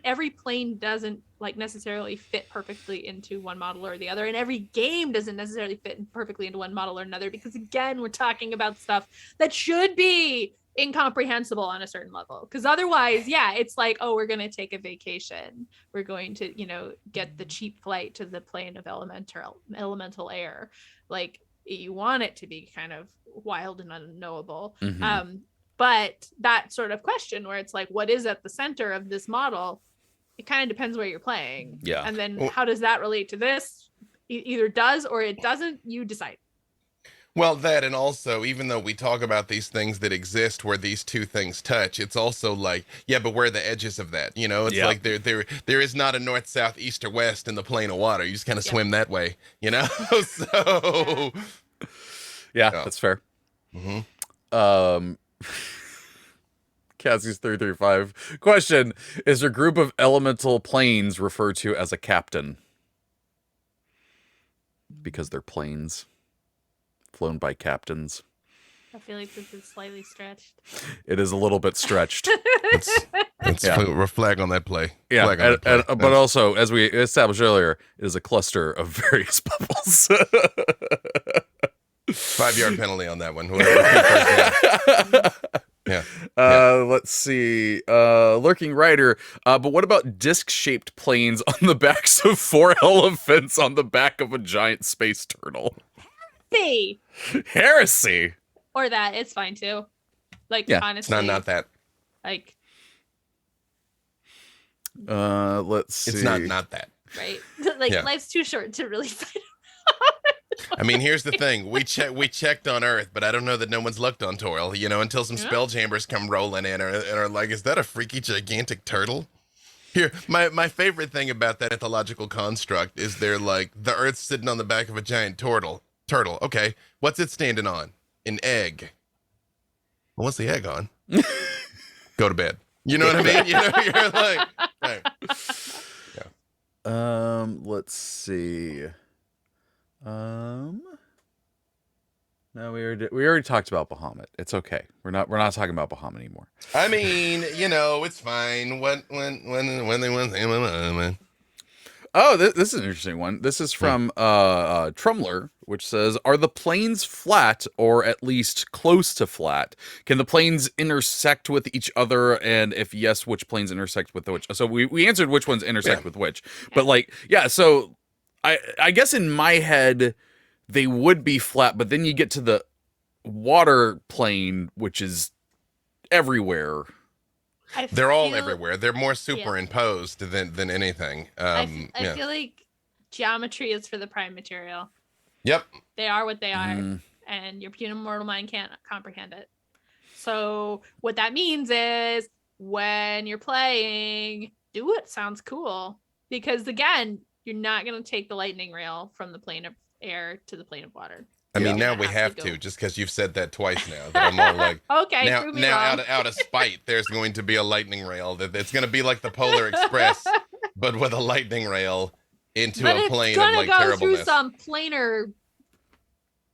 every plane doesn't like necessarily fit perfectly into one model or the other. And every game doesn't necessarily fit perfectly into one model or another, because again, we're talking about stuff that should be incomprehensible on a certain level. Because otherwise, yeah, it's like, oh, we're going to take a vacation. We're going to, get the cheap flight to the plane of elemental air. Like, you want it to be kind of wild and unknowable. But that sort of question where it's like, what is at the center of this model? It kind of depends where you're playing. Yeah. And then how does that relate to this? Either does or it doesn't. You decide. Well, that, and also, even though we talk about these things that exist where these two things touch, it's also like, yeah, but where are the edges of that? It's Yeah. like there is not a north, south, east, or west in the plane of water. You just kind of swim that way, So, Yeah, that's fair. Cassie's 335 question: is your group of elemental planes referred to as a captain? Because they're planes flown by captains. I feel like this is slightly stretched. It is a little bit stretched. let's flag on that play. Yeah, Flag on that play. but also, as we established earlier, it is a cluster of various bubbles. 5-yard penalty on that one. Whoever yeah. Let's see. Lurking Rider. But what about disc-shaped planes on the backs of 4 elephants on the back of a giant space turtle? See, Heresy. or that it's fine too. Like, Yeah, honestly, Not that. like, Let's see. It's not that. right? Like, Yeah. life's too short to really fight. I mean, here's the thing. We checked on Earth, but I don't know that no one's looked on Toril, until some spell chambers come rolling in and are like, is that a freaky gigantic turtle? Here, my favorite thing about that mythological construct is they're like, the Earth's sitting on the back of a giant turtle. Okay, what's it standing on? An egg. Well, what's the egg on? Go to bed. You know what I mean? You're like, right. Let's see. No, we already talked about Bahamut. It's okay. We're not talking about Bahamut anymore. I mean, it's fine. When they want. Oh, this is an interesting one. This is from Trumler, which says, are the planes flat or at least close to flat? Can the planes intersect with each other? And if yes, which planes intersect with which? So we answered which ones intersect with which. But so I guess in my head, they would be flat, but then you get to the water plane, which is everywhere. They're all everywhere. They're more superimposed than anything. I feel like geometry is for the prime material. Yep. They are what they are, and your puny mortal mind can't comprehend it. So what that means is when you're playing, do what sounds cool. Because again, you're not going to take the lightning rail from the plane of air to the plane of water. I mean, Yeah. now we have to, just because you've said that twice now. That I'm all like, okay, now, prove me now wrong. out of spite, there's going to be a lightning rail. That it's going to be like the Polar Express, but with a lightning rail into but a plane it's of gonna like go terribleness. through some planar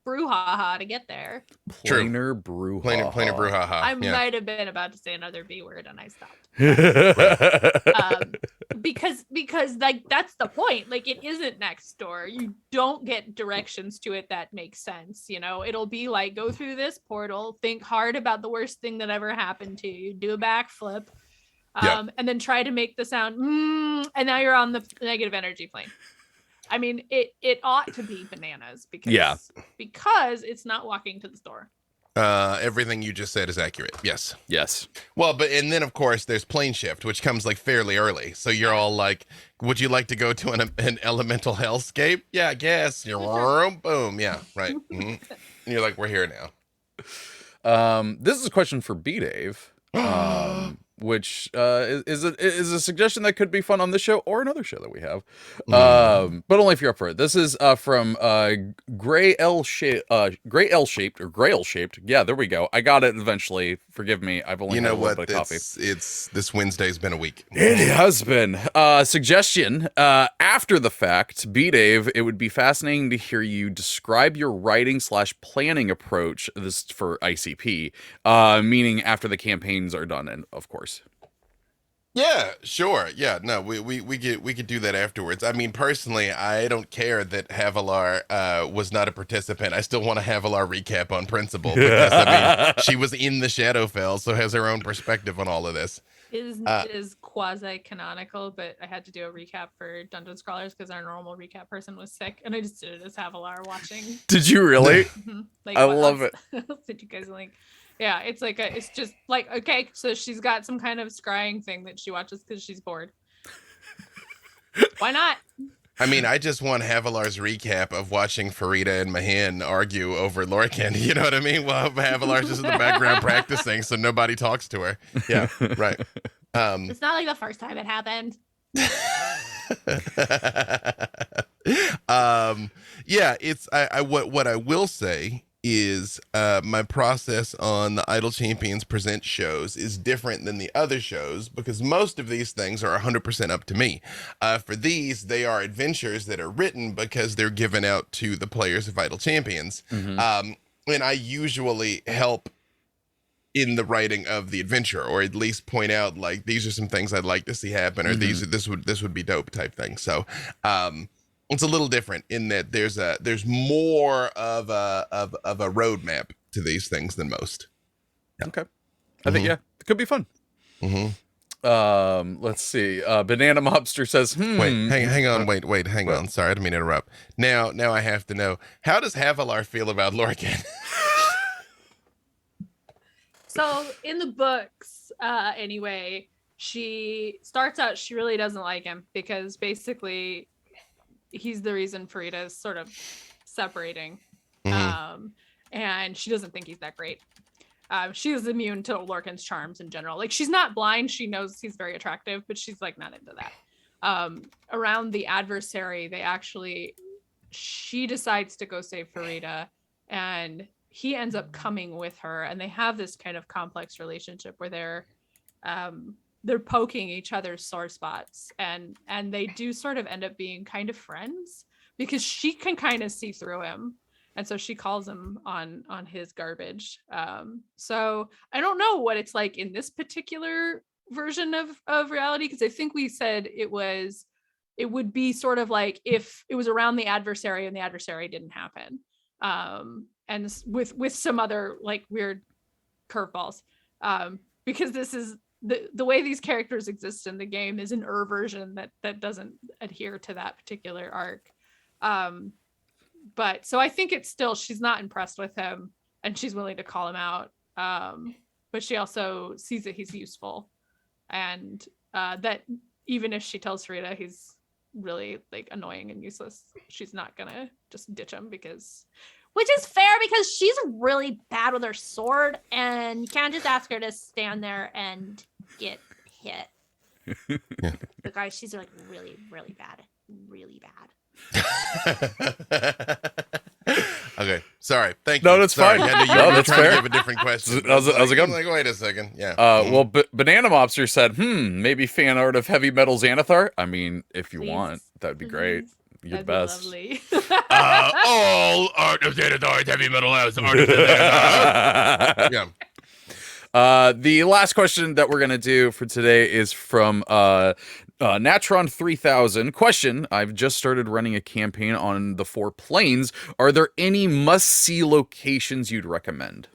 brouhaha to get there. True. Planar brouhaha. Planar brouhaha. I Yeah. might have been about to say another B word and I stopped. Because like that's the point. Like it isn't next door. You don't get directions to it that make sense. You know, it'll be like go through this portal, think hard about the worst thing that ever happened to you, do a backflip, and then try to make the sound and now you're on the negative energy plane. I mean, it ought to be bananas because it's not walking to the store. Everything you just said is accurate. Yes. Yes. Well, and then of course there's plane shift, which comes like fairly early. So you're all like, would you like to go to an elemental hellscape? Yeah, I guess. You're boom. Yeah, right. Mm-hmm. And you're like, we're here now. This is a question for B-Dave, which is a suggestion that could be fun on this show or another show that we have, but only if you're up for it. This is from Gray L shaped. Yeah, there we go. I got it eventually. Forgive me. I've only had a little bit of coffee. It's this Wednesday's been a week. It has been. Suggestion after the fact, B-Dave, it would be fascinating to hear you describe your writing / planning approach. This for ICP, meaning after the campaigns are done, and of course. Yeah, sure. Yeah, no, we could do that afterwards. I mean, personally, I don't care that Havilar was not a participant. I still want a Havilar recap on principle because I mean, she was in the Shadowfell, so has her own perspective on all of this. It is quasi-canonical, but I had to do a recap for Dungeon Scrawlers because our normal recap person was sick, and I just did it as Havilar watching. Did you really? Like, I love it. I'll send you guys a link. Yeah, it's like it's just like, okay, so she's got some kind of scrying thing that she watches because she's bored. Why not? I mean, I just want Havilar's recap of watching Farida and Mahan argue over Lorcan. You know what I mean? Well, Havilar's just in the background practicing, so nobody talks to her. Yeah, right. It's not like the first time it happened. Yeah, it's what I will say is my process on the Idle Champions Present shows is different than the other shows because most of these things are 100% up to me. For these, they are adventures that are written because they're given out to the players of Idle Champions. And I usually help in the writing of the adventure, or at least point out like these are some things I'd like to see happen, or this would be dope type thing. So it's a little different in that there's more of a roadmap to these things than most. Yeah. Okay, I think it could be fun. Let's see. Banana Mobster says, Wait, hang on, wait, hang on. Sorry, I didn't mean to interrupt. Now I have to know, how does Havilar feel about Lorcan? So in the books, anyway, she starts out, she really doesn't like him because basically he's the reason Farida is sort of separating. And she doesn't think he's that great. She is immune to Lorcan's charms in general. Like, she's not blind. She knows he's very attractive, but she's like not into that. Around the adversary, she decides to go save Farida, and he ends up coming with her, and they have this kind of complex relationship where they're poking each other's sore spots, and they do sort of end up being kind of friends because she can kind of see through him, and so she calls him on his garbage. So I don't know what it's like in this particular version of reality, because I think we said it would be sort of like if it was around the adversary and the adversary didn't happen. And with some other like weird curveballs, because this is the way these characters exist in the game is an version that doesn't adhere to that particular arc. But so I think it's still, she's not impressed with him and she's willing to call him out. But she also sees that he's useful, and that even if she tells Farida he's really like annoying and useless, she's not gonna just ditch him which is fair because she's really bad with her sword and you can't just ask her to stand there and get hit. Yeah. The guy, she's like really, really bad. Really bad. Okay, sorry. Thank you. No, that's Sorry. fine. I knew you No, were that's trying fair. to give a different question. How's it going? I'm like, wait a second. Yeah. Well, Banana Mobster said, maybe fan art of Heavy Metal Xanathar. I mean, if you Please. want, that'd be great. You're the That'd best. be lovely. All art of Xanathar, heavy metal has art of Xanathar. Yeah. The last question that we're going to do for today is from Natron 3000. Question: I've just started running a campaign on the 4 planes. Are there any must-see locations you'd recommend?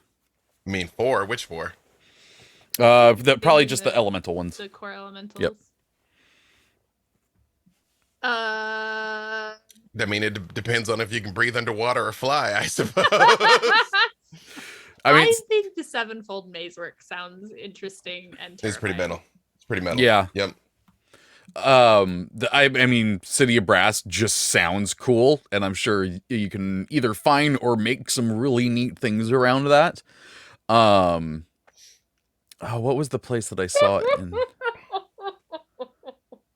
I mean, 4? Which 4? Probably just the elemental ones. The core elementals. Yep. I mean, it depends on if you can breathe underwater or fly, I suppose. I think the sevenfold maze work sounds interesting and It's pretty terrifying. metal. It's pretty metal. Yeah. Yep. I mean, City of Brass just sounds cool, and I'm sure you can either find or make some really neat things around that. What was the place that I saw it in?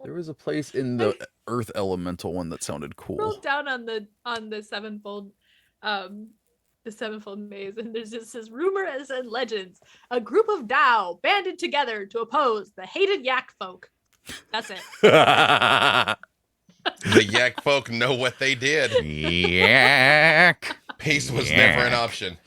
There was a place in the Earth Elemental one that sounded cool. Scroll down on the sevenfold maze, and there's just this rumors and legends. A group of Dao banded together to oppose the hated Yak folk. That's it. The Yak folk know what they did. Yak. Peace was never an option.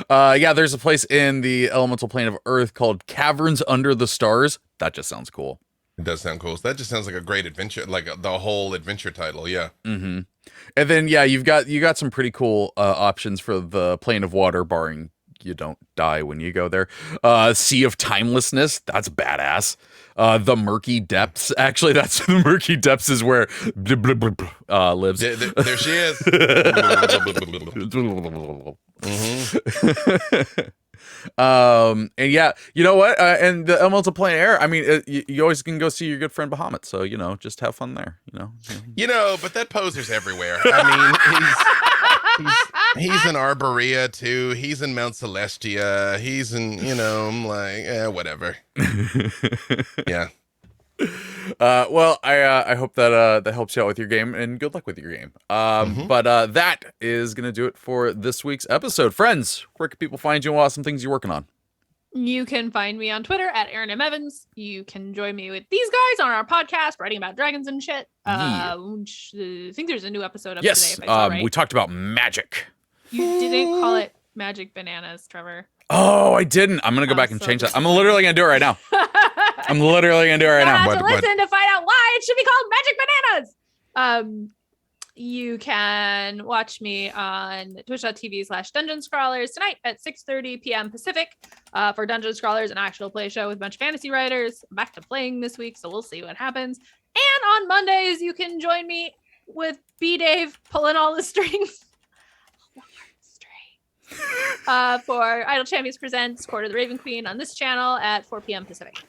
Yeah, there's a place in the elemental plane of Earth called Caverns Under the Stars. That just sounds cool. It does sound cool. So that just sounds like a great adventure, like the whole adventure title. Yeah. Mm-hmm. And then you got some pretty cool options for the plane of water, barring you don't die when you go there. Sea of Timelessness, that's badass. The Murky Depths, actually, that's the Murky Depths is where lives. There she is. And yeah, you know what? And the elemental plane air. I mean, you always can go see your good friend Bahamut. So just have fun there. But that poser's everywhere. I mean, he's in Arborea too. He's in Mount Celestia. He's in, I'm like, whatever. Yeah. Well, I hope that that helps you out with your game, and good luck with your game. But that is gonna do it for this week's episode. Friends, where can people find you and what awesome things you're working on? You can find me on Twitter at Erin M. Evans. You can join me with these guys on our podcast, writing about dragons and shit. I think there's a new episode up today. If I saw right. We talked about magic. You didn't call it Magic Bananas, Trevor. Oh, I didn't. I'm gonna go back and change that. I'm literally gonna do it right now. I'm literally gonna do it right now. You have to listen to find out why it should be called Magic Bananas. You can watch me on twitch.tv/Dungeon Scrawlers tonight at 6:30 p.m. Pacific for Dungeon Scrawlers, an actual play show with a bunch of fantasy writers. I'm back to playing this week, so we'll see what happens. And on Mondays, you can join me with B-Dave pulling all the strings. For Idle Champions Presents Court of the Raven Queen on this channel at 4 p.m. Pacific.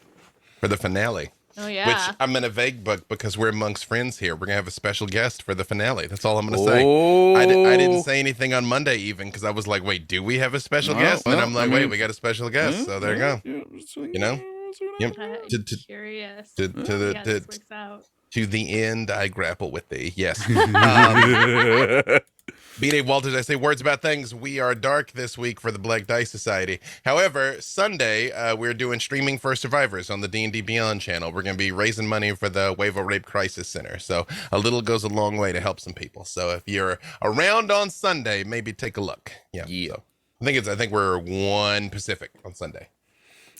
For the finale. Oh, yeah. Which I'm in a vague book because we're amongst friends here. We're going to have a special guest for the finale. That's all I'm going to say. I didn't say anything on Monday even because I was like, wait, do we have a special guest? And I'm like, wait, we got a special guest. So there you go. Yep. Curious. To the end, I grapple with thee. Yes. B-Dave Walters, I say words about things. We are dark this week for the Black Dice Society. However, Sunday, we're doing streaming for survivors on the D&D Beyond channel. We're going to be raising money for the Wavo Rape Crisis Center. So a little goes a long way to help some people. So if you're around on Sunday, maybe take a look. Yeah. So I think we're 1 Pacific on Sunday.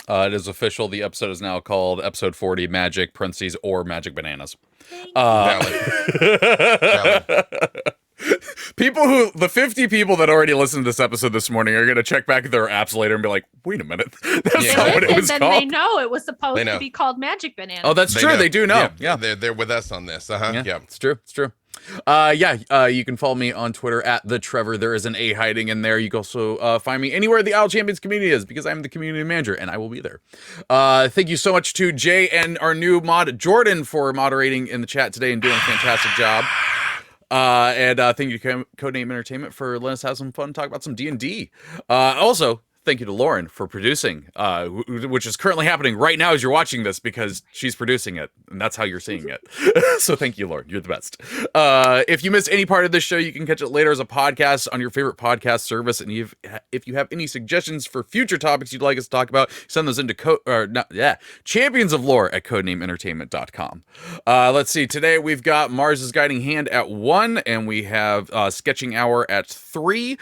It is official. The episode is now called Episode 40 Magic, parentheses, or Magic Bananas. Valid. People the 50 people that already listened to this episode this morning are going to check back their apps later and be like, wait a minute. That's not what it was called. They know it was supposed to be called Magic Bananas. Oh, that's true. They do know. Yeah. They're with us on this. Yeah. It's true. You can follow me on Twitter at the Treavor. There is an A hiding in there. You can also find me anywhere the Idle Champions community is, because I'm the community manager and I will be there. Thank you so much to Jay and our new mod Jordan for moderating in the chat today and doing a fantastic job. And thank you to Codename Entertainment for letting us have some fun, talk about some D&D. Also, thank you to Lauren for producing, which is currently happening right now as you're watching this, because she's producing it, and that's how you're seeing it. So thank you, Lauren. You're the best. If you missed any part of this show, you can catch it later as a podcast on your favorite podcast service. And if you have any suggestions for future topics you'd like us to talk about, send those into Champions of Lore at codenameentertainment.com. Let's see. Today we've got Mars' Guiding Hand at 1, and we have Sketching Hour at 3.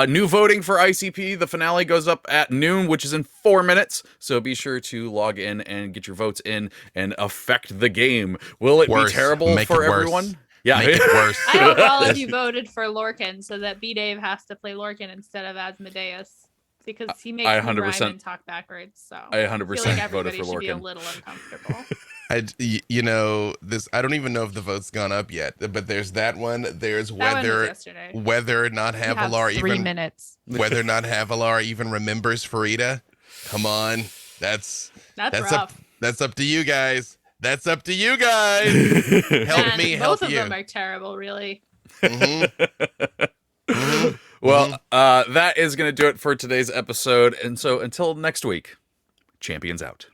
New voting for ICP. The finale goes up at noon, which is in 4 minutes. So be sure to log in and get your votes in and affect the game. Will it be terrible for everyone? Yeah. Make it worse. I hope all of you voted for Lorcan so that B-Dave has to play Lorcan instead of Asmodeus, because he makes me rhyme and talk backwards. So I 100% feel like voted everybody for should be a Lorcan. little uncomfortable. This I don't even know if the vote's gone up yet, but there's that one. There's That one was whether yesterday. whether or not You have Havalar 3 even minutes. whether or not Havalar even remembers Farida. Come on, that's rough. That's up to you guys. That's up to you guys. Help Man, me, help both you. of them are terrible, really. Well, that is going to do it for today's episode. And so until next week, Champions out.